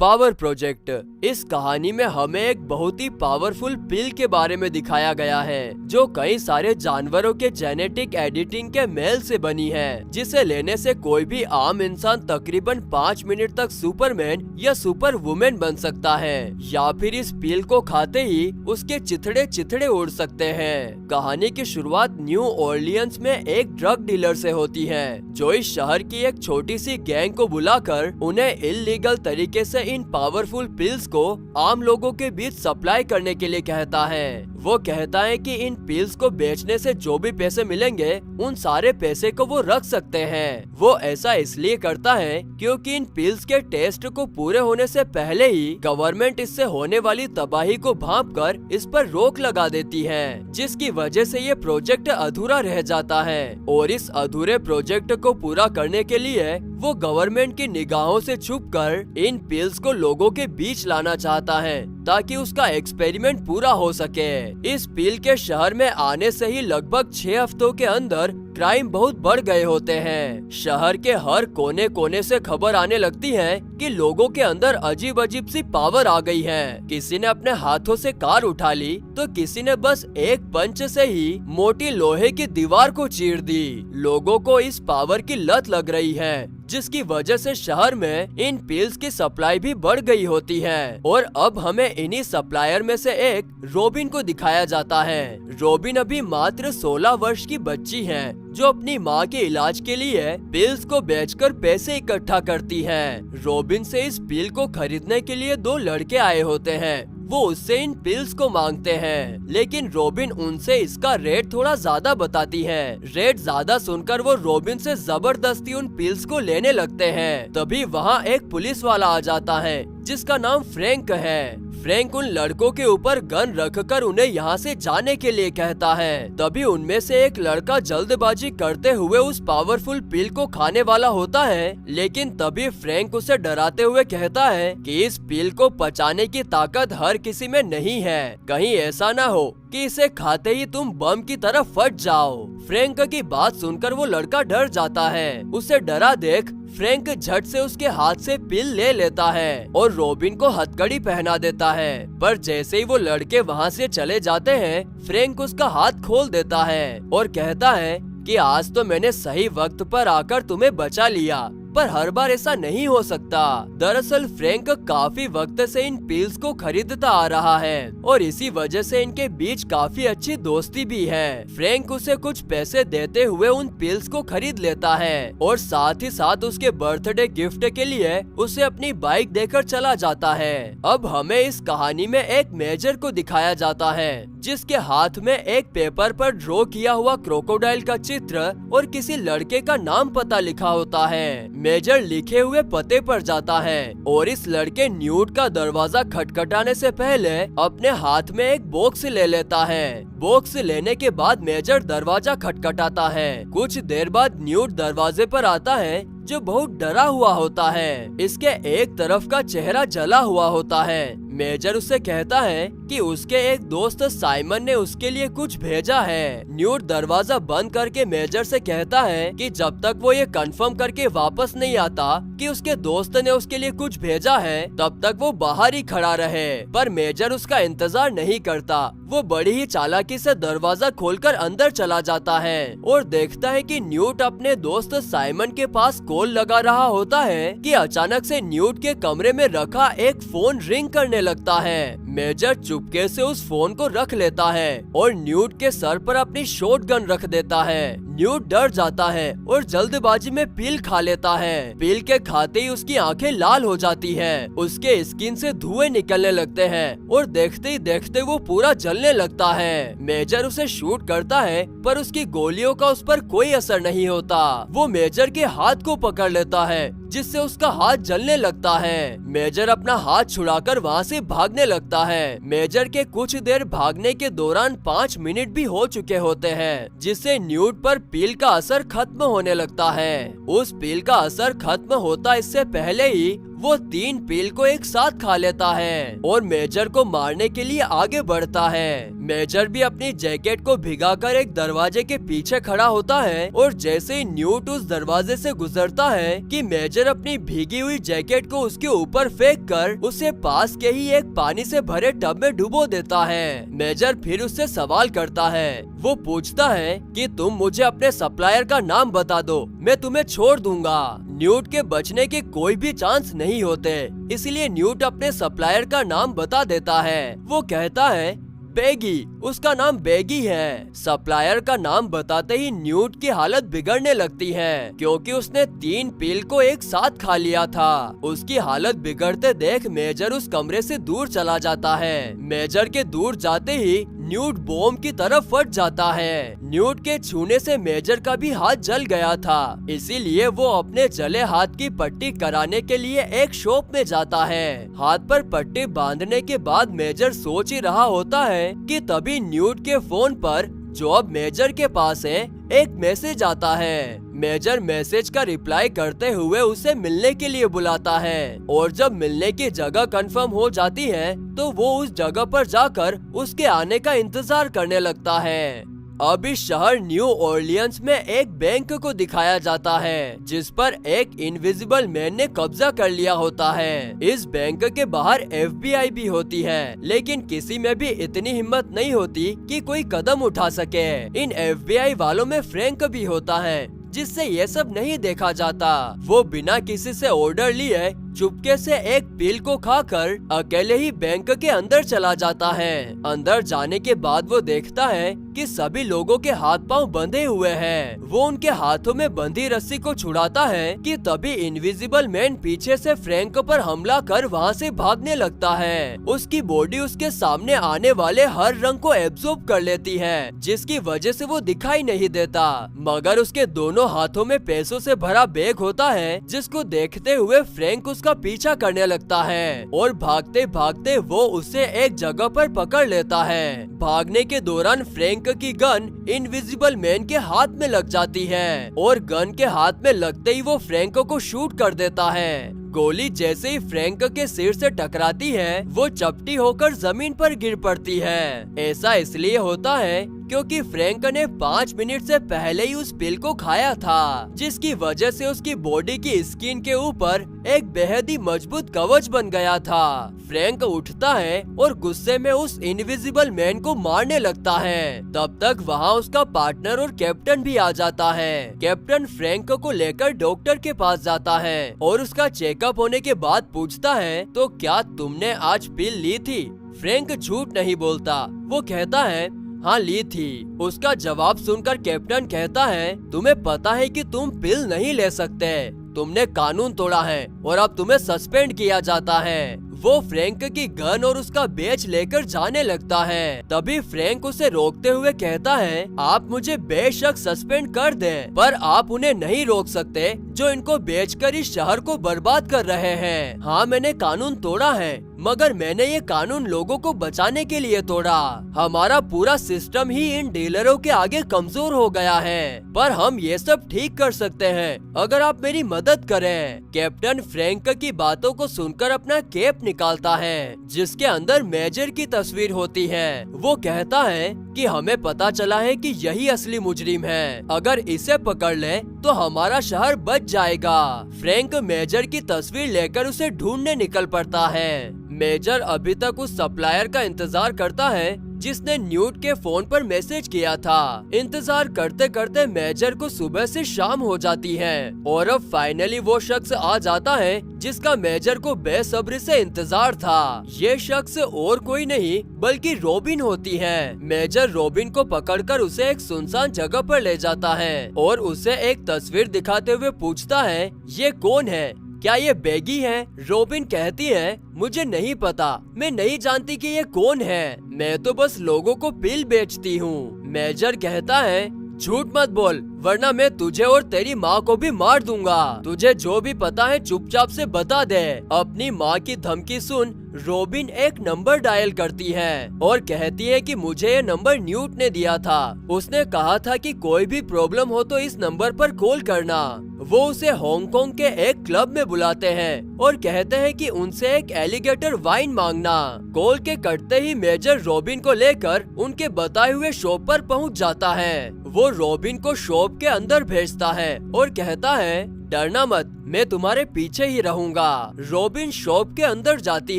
Power project. इस कहानी में हमें एक बहुत ही पावरफुल पिल के बारे में दिखाया गया है जो कई सारे जानवरों के जेनेटिक एडिटिंग के मेल से बनी है, जिसे लेने से कोई भी आम इंसान तकरीबन 5 मिनट तक सुपरमैन या सुपर वुमेन बन सकता है, या फिर इस पिल को खाते ही उसके चिथड़े चिथड़े उड़ सकते हैं। कहानी की शुरुआत न्यू ऑर्लियंस में एक ड्रग डीलर से होती है, जो इस शहर की एक छोटी सी गैंग को बुलाकर उन्हें इल्लीगल तरीके से इन पावरफुल पिल्स को आम लोगों के बीच सप्लाई करने के लिए कहता है। वो कहता है कि इन पिल्स को बेचने से जो भी पैसे मिलेंगे उन सारे पैसे को वो रख सकते हैं। वो ऐसा इसलिए करता है क्योंकि इन पिल्स के टेस्ट को पूरे होने से पहले ही गवर्नमेंट इससे होने वाली तबाही को भांपकर इस पर रोक लगा देती है, जिसकी वजह से ये प्रोजेक्ट अधूरा रह जाता है। और इस अधूरे प्रोजेक्ट को पूरा करने के लिए वो गवर्नमेंट की निगाहों से छुपकर इन पिल्स को लोगों के बीच लाना चाहता है ताकि उसका एक्सपेरिमेंट पूरा हो सके। इस पिल के शहर में आने से ही लगभग 6 हफ्तों के अंदर क्राइम बहुत बढ़ गए होते हैं। शहर के हर कोने कोने से खबर आने लगती है कि लोगों के अंदर अजीब अजीब सी पावर आ गई है। किसी ने अपने हाथों से कार उठा ली तो किसी ने बस एक पंच से ही मोटी लोहे की दीवार को चीर दी। लोगों को इस पावर की लत लग रही है, जिसकी वजह से शहर में इन पिल्स की सप्लाई भी बढ़ गई होती है। और अब हमें इन्हीं सप्लायर में से एक रोबिन को दिखाया जाता है। रोबिन अभी मात्र 16 वर्ष की बच्ची है, जो अपनी माँ के इलाज के लिए पिल्स को बेचकर पैसे इकट्ठा करती है। रोबिन से इस पिल को खरीदने के लिए 2 लड़के आए होते हैं। वो उससे इन पिल्स को मांगते हैं, लेकिन रोबिन उनसे इसका रेट थोड़ा ज्यादा बताती है। रेट ज्यादा सुनकर वो रोबिन से जबरदस्ती उन पिल्स को लेने लगते हैं। तभी वहाँ एक पुलिस वाला आ जाता है जिसका नाम फ्रैंक है। फ्रैंक उन लड़कों के ऊपर गन रखकर उन्हें यहाँ से जाने के लिए कहता है। तभी उनमें से एक लड़का जल्दबाजी करते हुए उस पावरफुल पिल को खाने वाला होता है, लेकिन तभी फ्रैंक उसे डराते हुए कहता है कि इस पिल को पचाने की ताकत हर किसी में नहीं है। कहीं ऐसा ना हो कि इसे खाते ही तुम बम की तरह फट जाओ। फ्रैंक की बात सुनकर वो लड़का डर जाता है। उसे डरा देख फ्रैंक झट से उसके हाथ से पिल ले लेता है और रोबिन को हथकड़ी पहना देता है। पर जैसे ही वो लड़के वहाँ से चले जाते हैं, फ्रैंक उसका हाथ खोल देता है और कहता है कि आज तो मैंने सही वक्त पर आकर तुम्हें बचा लिया, पर हर बार ऐसा नहीं हो सकता। दरअसल फ्रैंक काफी वक्त से इन पिल्स को खरीदता आ रहा है और इसी वजह से इनके बीच काफी अच्छी दोस्ती भी है। फ्रैंक उसे कुछ पैसे देते हुए उन पिल्स को खरीद लेता है और साथ ही साथ उसके बर्थडे गिफ्ट के लिए उसे अपनी बाइक देकर चला जाता है। अब हमें इस कहानी में एक मेजर को दिखाया जाता है, जिसके हाथ में एक पेपर पर ड्रॉ किया हुआ क्रोकोडाइल का चित्र और किसी लड़के का नाम पता लिखा होता है। मेजर लिखे हुए पते पर जाता है और इस लड़के न्यूट का दरवाजा खटखटाने से पहले अपने हाथ में एक बॉक्स ले लेता है। बॉक्स लेने के बाद मेजर दरवाजा खटखटाता है। कुछ देर बाद न्यूट दरवाजे पर आता है, जो बहुत डरा हुआ होता है। इसके एक तरफ का चेहरा जला हुआ होता है। मेजर उससे कहता है कि उसके एक दोस्त साइमन ने उसके लिए कुछ भेजा है। न्यूट दरवाजा बंद करके मेजर से कहता है कि जब तक वो ये कंफर्म करके वापस नहीं आता कि उसके दोस्त ने उसके लिए कुछ भेजा है, तब तक वो बाहर ही खड़ा रहे। पर मेजर उसका इंतजार नहीं करता। वो बड़ी ही चालाकी से दरवाजा खोलकर अंदर चला जाता है और देखता है कि न्यूट अपने दोस्त साइमन के पास कॉल लगा रहा होता है कि अचानक से न्यूट के कमरे में रखा एक फोन रिंग करने लगता है। मेजर चुपके से उस फोन को रख लेता है और न्यूट के सर पर अपनी शॉटगन रख देता है। न्यूट डर जाता है और जल्दबाजी में पिल खा लेता है। पिल के खाते ही उसकी आंखें लाल हो जाती है, उसके स्किन से धुएं निकलने लगते हैं और देखते ही देखते वो पूरा जलने लगता है। मेजर उसे शूट करता है, पर उसकी गोलियों का उस पर कोई असर नहीं होता। वो मेजर के हाथ को पकड़ लेता है, जिससे उसका हाथ जलने लगता है। मेजर अपना हाथ छुड़ाकर वहाँ से भागने लगता है। मेजर के कुछ देर भागने के दौरान 5 मिनट भी हो चुके होते हैं, जिससे न्यूट पर पिल का असर खत्म होने लगता है। उस पिल का असर खत्म होता इससे पहले ही वो 3 पिल को एक साथ खा लेता है और मेजर को मारने के लिए आगे बढ़ता है। मेजर भी अपनी जैकेट को भिगाकर एक दरवाजे के पीछे खड़ा होता है और जैसे ही न्यूट उस दरवाजे से गुजरता है कि मेजर अपनी भीगी हुई जैकेट को उसके ऊपर फेंक कर उसे पास के ही एक पानी से भरे टब में डुबो देता है। मेजर फिर उससे सवाल करता है। वो पूछता है कि तुम मुझे अपने सप्लायर का नाम बता दो, मैं तुम्हें छोड़ दूंगा। न्यूट के बचने के कोई भी चांस नहीं होते, इसलिए न्यूट अपने सप्लायर का नाम बता देता है। वो कहता है बेगी, उसका नाम बेगी है। सप्लायर का नाम बताते ही न्यूट की हालत बिगड़ने लगती है क्योंकि उसने 3 पिल को एक साथ खा लिया था। उसकी हालत बिगड़ते देख मेजर उस कमरे से दूर चला जाता है। मेजर के दूर जाते ही न्यूट बॉम्ब की तरफ फट जाता है। न्यूट के छूने से मेजर का भी हाथ जल गया था, इसीलिए वो अपने जले हाथ की पट्टी कराने के लिए एक शॉप में जाता है। हाथ पर पट्टी बांधने के बाद मेजर सोच ही रहा होता है कि तभी न्यूट के फोन पर, जो अब मेजर के पास है, एक मैसेज आता है। मेजर मैसेज का रिप्लाई करते हुए उसे मिलने के लिए बुलाता है और जब मिलने की जगह कंफर्म हो जाती है तो वो उस जगह पर जाकर उसके आने का इंतजार करने लगता है। अब इस शहर न्यू ऑरलियंस में एक बैंक को दिखाया जाता है जिस पर एक इनविजिबल मैन ने कब्जा कर लिया होता है। इस बैंक के बाहर FBI भी होती है, लेकिन किसी में भी इतनी हिम्मत नहीं होती कि कोई कदम उठा सके। इन FBI वालों में फ्रैंक भी होता है जिससे ये सब नहीं देखा जाता। वो बिना किसी से ऑर्डर लिए चुपके से एक पिल को खाकर अकेले ही बैंक के अंदर चला जाता है। अंदर जाने के बाद वो देखता है कि सभी लोगों के हाथ पांव बंधे हुए हैं। वो उनके हाथों में बंधी रस्सी को छुड़ाता है कि तभी इनविजिबल मैन पीछे से फ्रैंक पर हमला कर वहाँ से भागने लगता है। उसकी बॉडी उसके सामने आने वाले हर रंग को एब्जॉर्ब कर लेती है, जिसकी वजह से वो दिखाई नहीं देता। मगर उसके दोनों हाथों में पैसों से भरा बैग होता है, जिसको देखते हुए फ्रैंक उसका पीछा करने लगता है और भागते भागते वो उसे एक जगह पर पकड़ लेता है। भागने के दौरान फ्रैंक की गन इनविजिबल मैन के हाथ में लग जाती है और गन के हाथ में लगते ही वो फ्रैंक को शूट कर देता है। गोली जैसे ही फ्रैंक के सिर से टकराती है वो चपटी होकर जमीन पर गिर पड़ती है। ऐसा इसलिए होता है क्योंकि फ्रैंक ने 5 मिनट से पहले ही उस पिल को खाया था, जिसकी वजह से उसकी बॉडी की स्किन के ऊपर एक बेहद ही मजबूत कवच बन गया था। फ्रैंक उठता है और गुस्से में उस इनविजिबल मैन को मारने लगता है। तब तक वहाँ उसका पार्टनर और कैप्टन भी आ जाता है। कैप्टन फ्रैंक को लेकर डॉक्टर के पास जाता है और उसका चेकअप होने के बाद पूछता है, तो क्या तुमने आज पिल ली थी? फ्रैंक झूठ नहीं बोलता, वो कहता है हाँ ली थी। उसका जवाब सुनकर कैप्टन कहता है, तुम्हें पता है कि तुम पिल नहीं ले सकते, तुमने कानून तोड़ा है और अब तुम्हें सस्पेंड किया जाता है। वो फ्रैंक की गन और उसका बैच लेकर जाने लगता है। तभी फ्रैंक उसे रोकते हुए कहता है, आप मुझे बेशक सस्पेंड कर दें, पर आप उन्हें नहीं रोक सकते जो इनको बेचकर इस शहर को बर्बाद कर रहे हैं। हाँ, मैंने कानून तोड़ा है, मगर मैंने ये कानून लोगों को बचाने के लिए तोड़ा। हमारा पूरा सिस्टम ही इन डीलरों के आगे कमजोर हो गया है, पर हम ये सब ठीक कर सकते हैं अगर आप मेरी मदद करें। कैप्टन फ्रैंक की बातों को सुनकर अपना कैप निकालता है जिसके अंदर मेजर की तस्वीर होती है। वो कहता है कि हमें पता चला है कि यही असली मुजरिम है, अगर इसे पकड़ ले तो हमारा शहर बच जाएगा। फ्रैंक मेजर की तस्वीर लेकर उसे ढूंढने निकल पड़ता है। मेजर अभी तक उस सप्लायर का इंतजार करता है जिसने न्यूट के फोन पर मैसेज किया था। इंतजार करते करते मेजर को सुबह से शाम हो जाती है और अब फाइनली वो शख्स आ जाता है जिसका मेजर को बेसब्री से इंतजार था। ये शख्स और कोई नहीं बल्कि रॉबिन होती है। मेजर रॉबिन को पकड़कर उसे एक सुनसान जगह पर ले जाता है और उसे एक तस्वीर दिखाते हुए पूछता है, ये कौन है? क्या ये बेगी है? रॉबिन कहती है, मुझे नहीं पता, मैं नहीं जानती कि ये कौन है, मैं तो बस लोगों को पिल बेचती हूँ। मेजर कहता है, झूठ मत बोल वरना मैं तुझे और तेरी माँ को भी मार दूंगा। तुझे जो भी पता है चुपचाप से बता दे। अपनी माँ की धमकी सुन रॉबिन एक नंबर डायल करती है और कहती है कि मुझे ये नंबर न्यूट ने दिया था। उसने कहा था कि कोई भी प्रॉब्लम हो तो इस नंबर पर कॉल करना। वो उसे हांगकांग के एक क्लब में बुलाते हैं और कहते हैं कि उनसे एक एलिगेटर वाइन मांगना। कॉल के कटते ही मेजर रॉबिन को लेकर उनके बताए हुए शॉप पर पहुंच जाता है। वो रॉबिन को शॉप के अंदर भेजता है और कहता है, डरना मत, मैं तुम्हारे पीछे ही रहूंगा। रॉबिन शॉप के अंदर जाती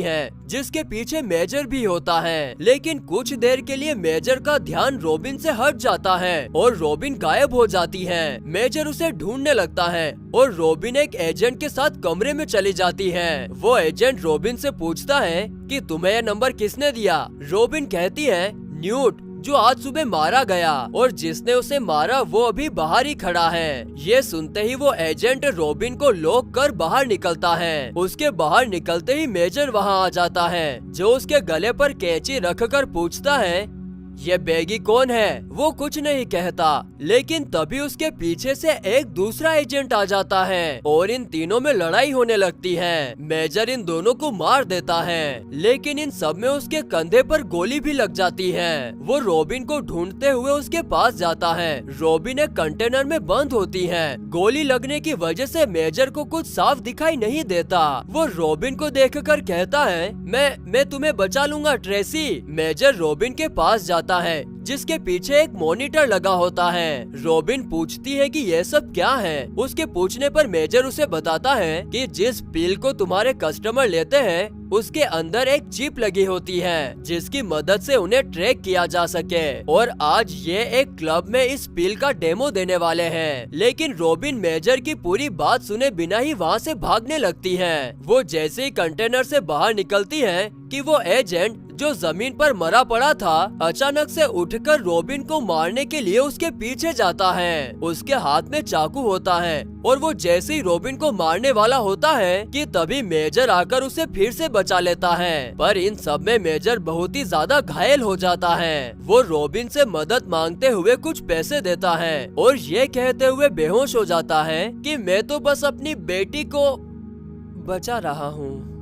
है, जिसके पीछे मेजर भी होता है, लेकिन कुछ देर के लिए मेजर का ध्यान रॉबिन से हट जाता है और रॉबिन गायब हो जाती है। मेजर उसे ढूंढने लगता है और रॉबिन एक एजेंट के साथ कमरे में चली जाती है। वो एजेंट रॉबिन से पूछता है कि तुम्हें यह नंबर किसने दिया। रॉबिन कहती है, न्यूट, जो आज सुबह मारा गया, और जिसने उसे मारा वो अभी बाहर ही खड़ा है। ये सुनते ही वो एजेंट रॉबिन को लॉक कर बाहर निकलता है। उसके बाहर निकलते ही मेजर वहाँ आ जाता है, जो उसके गले पर कैंची रखकर पूछता है, ये बैगी कौन है। वो कुछ नहीं कहता, लेकिन तभी उसके पीछे से एक दूसरा एजेंट आ जाता है और इन तीनों में लड़ाई होने लगती है। मेजर इन दोनों को मार देता है, लेकिन इन सब में उसके कंधे पर गोली भी लग जाती है। वो रॉबिन को ढूंढते हुए उसके पास जाता है। रॉबिन एक कंटेनर में बंद होती है। गोली लगने की वजह से मेजर को कुछ साफ दिखाई नहीं देता। वो रॉबिन को देखकर कहता है, मैं तुम्हें बचा लूंगा ट्रेसी। मेजर रॉबिन के पास जाता है, जिसके पीछे एक मॉनिटर लगा होता है। रॉबिन पूछती है कि ये सब क्या है। उसके पूछने पर मेजर उसे बताता है कि जिस पिल को तुम्हारे कस्टमर लेते हैं उसके अंदर एक चिप लगी होती है, जिसकी मदद से उन्हें ट्रैक किया जा सके। और आज ये एक क्लब में इस पिल का डेमो देने वाले हैं। लेकिन रॉबिन मेजर की पूरी बात सुने बिना ही वहाँ से भागने लगती है। वो जैसे ही कंटेनर से बाहर निकलती है कि वो एजेंट जो जमीन पर मरा पड़ा था अचानक से उठकर रॉबिन को मारने के लिए उसके पीछे जाता है। उसके हाथ में चाकू होता है और वो जैसे ही रॉबिन को मारने वाला होता है कि तभी मेजर आकर उसे फिर से बचा लेता है। पर इन सब में मेजर बहुत ही ज्यादा घायल हो जाता है। वो रॉबिन से मदद मांगते हुए कुछ पैसे देता है और ये कहते हुए बेहोश हो जाता है कि मैं तो बस अपनी बेटी को बचा रहा हूँ।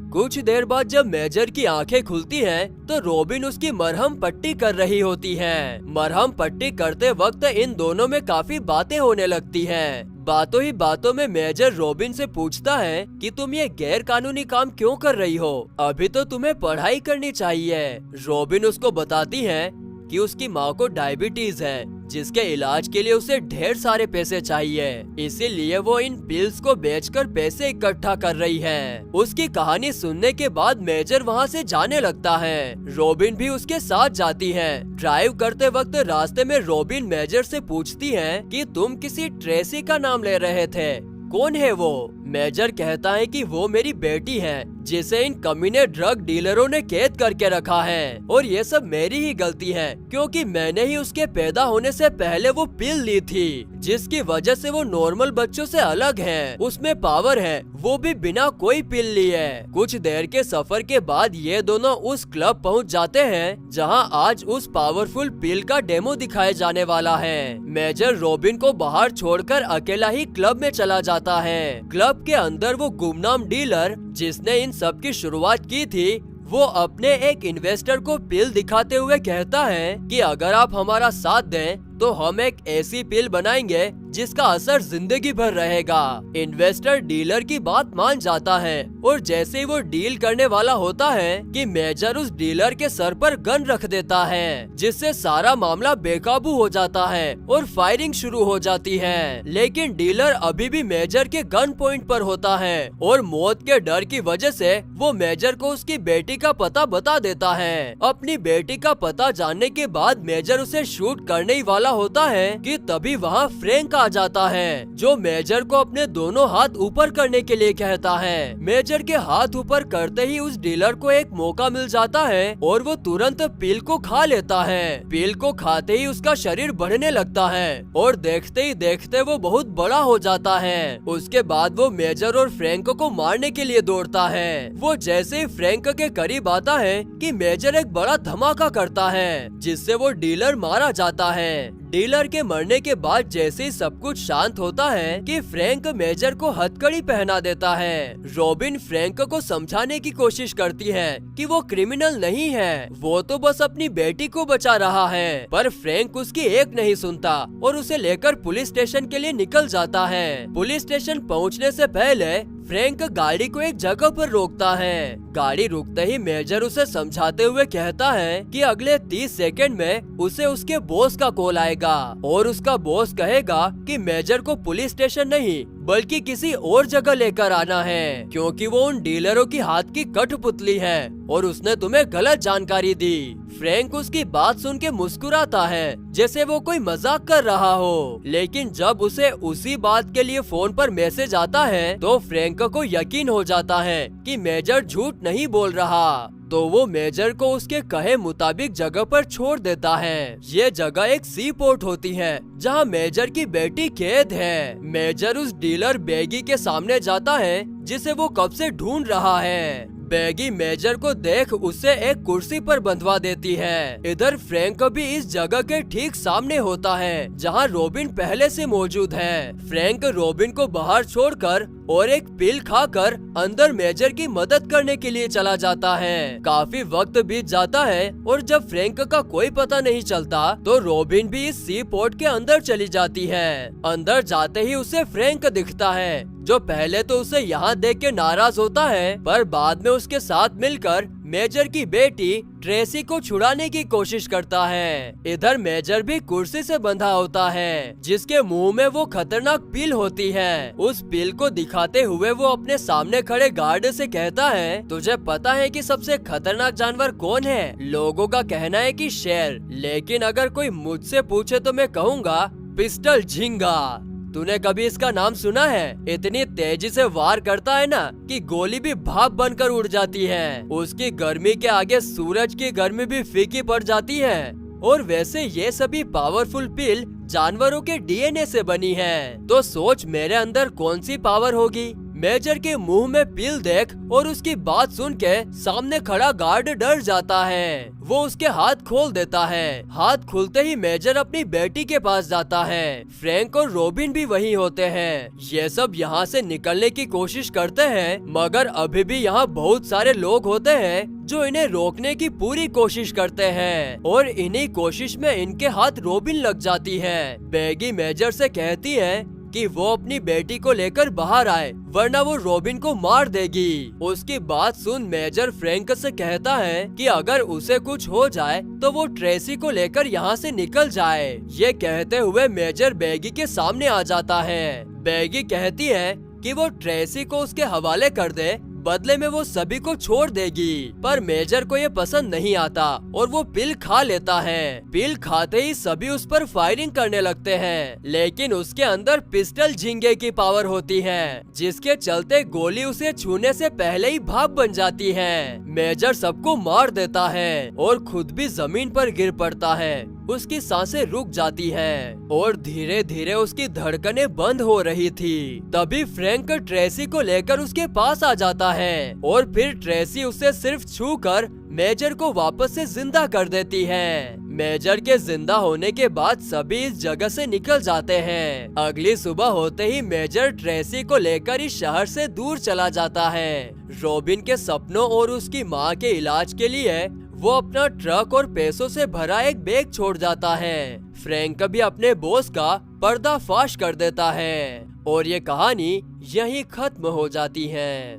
कुछ देर बाद जब मेजर की आंखें खुलती हैं, तो रॉबिन उसकी मरहम पट्टी कर रही होती है। मरहम पट्टी करते वक्त इन दोनों में काफी बातें होने लगती हैं। बातों ही बातों में मेजर रॉबिन से पूछता है कि तुम ये गैर कानूनी काम क्यों कर रही हो, अभी तो तुम्हें पढ़ाई करनी चाहिए। रॉबिन उसको बताती है कि उसकी माँ को डायबिटीज है, जिसके इलाज के लिए उसे ढेर सारे पैसे चाहिए, इसीलिए वो इन पिल्स को बेचकर पैसे इकट्ठा कर रही है। उसकी कहानी सुनने के बाद मेजर वहाँ से जाने लगता है। रॉबिन भी उसके साथ जाती है। ड्राइव करते वक्त रास्ते में रॉबिन मेजर से पूछती है कि तुम किसी ट्रेसी का नाम ले रहे थे, कौन है वो? मेजर कहता है कि वो मेरी बेटी है, जिसे इन कमीने ड्रग डीलरों ने कैद करके रखा है, और ये सब मेरी ही गलती है क्योंकि मैंने ही उसके पैदा होने से पहले वो पिल ली थी, जिसकी वजह से वो नॉर्मल बच्चों से अलग है। उसमें पावर है, वो भी बिना कोई पिल लिए। कुछ देर के सफर के बाद ये दोनों उस क्लब पहुंच जाते हैं जहां आज उस पावरफुल पिल का डेमो दिखाए जाने वाला है। मेजर रॉबिन को बाहर छोड़कर अकेला ही क्लब में चला जाता है। क्लब के अंदर वो गुमनाम डीलर जिसने इन सब की शुरुआत की थी, वो अपने एक इन्वेस्टर को पिल दिखाते हुए कहता है कि अगर आप हमारा साथ दें तो हम एक ऐसी पिल बनाएंगे जिसका असर जिंदगी भर रहेगा। इन्वेस्टर डीलर की बात मान जाता है और जैसे ही वो डील करने वाला होता है कि मेजर उस डीलर के सर पर गन रख देता है, जिससे सारा मामला बेकाबू हो जाता है और फायरिंग शुरू हो जाती है। लेकिन डीलर अभी भी मेजर के गन पॉइंट पर होता है और मौत के डर की वजह से वो मेजर को उसकी बेटी का पता बता देता है। अपनी बेटी का पता जानने के बाद मेजर उसे शूट करने ही वाला होता है कि तभी वहाँ फ्रैंक आ जाता है, जो मेजर को अपने दोनों हाथ ऊपर करने के लिए कहता है। मेजर के हाथ ऊपर करते ही उस डीलर को एक मौका मिल जाता है और वो तुरंत पिल को खा लेता है। पिल को खाते ही उसका शरीर बढ़ने लगता है और देखते ही देखते वो बहुत बड़ा हो जाता है। उसके बाद वो मेजर और फ्रैंक को मारने के लिए दौड़ता है। वो जैसे ही फ्रैंक के करीब आता है कि मेजर एक बड़ा धमाका करता है, जिससे वो डीलर मारा जाता है। डीलर के मरने के बाद जैसे ही सब कुछ शांत होता है कि फ्रैंक मेजर को हथकड़ी पहना देता है। रॉबिन फ्रैंक को समझाने की कोशिश करती है कि वो क्रिमिनल नहीं है, वो तो बस अपनी बेटी को बचा रहा है, पर फ्रैंक उसकी एक नहीं सुनता और उसे लेकर पुलिस स्टेशन के लिए निकल जाता है। पुलिस स्टेशन पहुंचने से पहले फ्रैंक गाड़ी को एक जगह पर रोकता है। गाड़ी रुकते ही मेजर उसे समझाते हुए कहता है कि अगले 30 सेकंड में उसे उसके बॉस का कॉल आएगा और उसका बॉस कहेगा कि मेजर को पुलिस स्टेशन नहीं बल्कि किसी और जगह लेकर आना है, क्योंकि वो उन डीलरों की हाथ की कठपुतली है और उसने तुम्हें गलत जानकारी दी। फ्रैंक उसकी बात सुन के मुस्कुराता है जैसे वो कोई मजाक कर रहा हो, लेकिन जब उसे उसी बात के लिए फोन पर मैसेज आता है तो फ्रैंक को यकीन हो जाता है कि मेजर झूठ नहीं बोल रहा। तो वो मेजर को उसके कहे मुताबिक जगह पर छोड़ देता है। ये जगह एक सी पोर्ट होती है जहाँ मेजर की बेटी कैद है। मेजर उस डीलर बेगी के सामने जाता है जिसे वो कब से ढूंढ रहा है। बेगी मेजर को देख उसे एक कुर्सी पर बंधवा देती है। इधर फ्रैंक भी इस जगह के ठीक सामने होता है जहाँ रॉबिन पहले से मौजूद है। फ्रैंक रॉबिन को बाहर छोड़कर और एक पिल खाकर अंदर मेजर की मदद करने के लिए चला जाता है। काफी वक्त बीत जाता है और जब फ्रैंक का कोई पता नहीं चलता तो रॉबिन भी इस सी पोर्ट के अंदर चली जाती है। अंदर जाते ही उसे फ्रैंक दिखता है जो पहले तो उसे यहाँ देख के नाराज होता है, पर बाद में उसके साथ मिलकर मेजर की बेटी ट्रेसी को छुड़ाने की कोशिश करता है। इधर मेजर भी कुर्सी से बंधा होता है जिसके मुंह में वो खतरनाक पिल होती है। उस पिल को दिखाते हुए वो अपने सामने खड़े गार्ड से कहता है, तुझे पता है कि सबसे खतरनाक जानवर कौन है? लोगों का कहना है कि शेर, लेकिन अगर कोई मुझसे पूछे तो मैं कहूँगा पिस्टल झींगा। तूने कभी इसका नाम सुना है? इतनी तेजी से वार करता है ना कि गोली भी भाप बनकर उड़ जाती है। उसकी गर्मी के आगे सूरज की गर्मी भी फीकी पड़ जाती है। और वैसे ये सभी पावरफुल पिल जानवरों के डीएनए से बनी है, तो सोच मेरे अंदर कौन सी पावर होगी। मेजर के मुंह में पिल देख और उसकी बात सुन के सामने खड़ा गार्ड डर जाता है। वो उसके हाथ खोल देता है। हाथ खुलते ही मेजर अपनी बेटी के पास जाता है। फ्रैंक और रॉबिन भी वहीं होते हैं। ये सब यहाँ से निकलने की कोशिश करते हैं, मगर अभी भी यहाँ बहुत सारे लोग होते हैं जो इन्हें रोकने की पूरी कोशिश करते हैं और इन्हीं कोशिश में इनके हाथ रॉबिन लग जाती है। बेगी मेजर से कहती है कि वो अपनी बेटी को लेकर बाहर आए वरना वो रॉबिन को मार देगी। उसकी बात सुन मेजर फ्रैंक से कहता है कि अगर उसे कुछ हो जाए तो वो ट्रेसी को लेकर यहाँ से निकल जाए। ये कहते हुए मेजर बेगी के सामने आ जाता है। बेगी कहती है कि वो ट्रेसी को उसके हवाले कर दे, बदले में वो सभी को छोड़ देगी, पर मेजर को ये पसंद नहीं आता और वो पिल खा लेता है। पिल खाते ही सभी उस पर फायरिंग करने लगते हैं, लेकिन उसके अंदर पिस्टल झींगे की पावर होती है जिसके चलते गोली उसे छूने से पहले ही भाप बन जाती है। मेजर सबको मार देता है और खुद भी जमीन पर गिर पड़ता है। उसकी सांसें रुक जाती है और धीरे धीरे उसकी धड़कनें बंद हो रही थी। तभी फ्रैंक ट्रेसी को लेकर उसके पास आ जाता है और फिर ट्रेसी उसे सिर्फ छूकर मेजर को वापस से जिंदा कर देती है। मेजर के जिंदा होने के बाद सभी इस जगह से निकल जाते हैं। अगली सुबह होते ही मेजर ट्रेसी को लेकर इस शहर से दूर चला जाता है। रॉबिन के सपनों और उसकी माँ के इलाज के लिए वो अपना ट्रक और पैसों से भरा एक बैग छोड़ जाता है। फ्रैंक भी अपने बॉस का पर्दाफाश कर देता है और ये कहानी यहीं खत्म हो जाती है।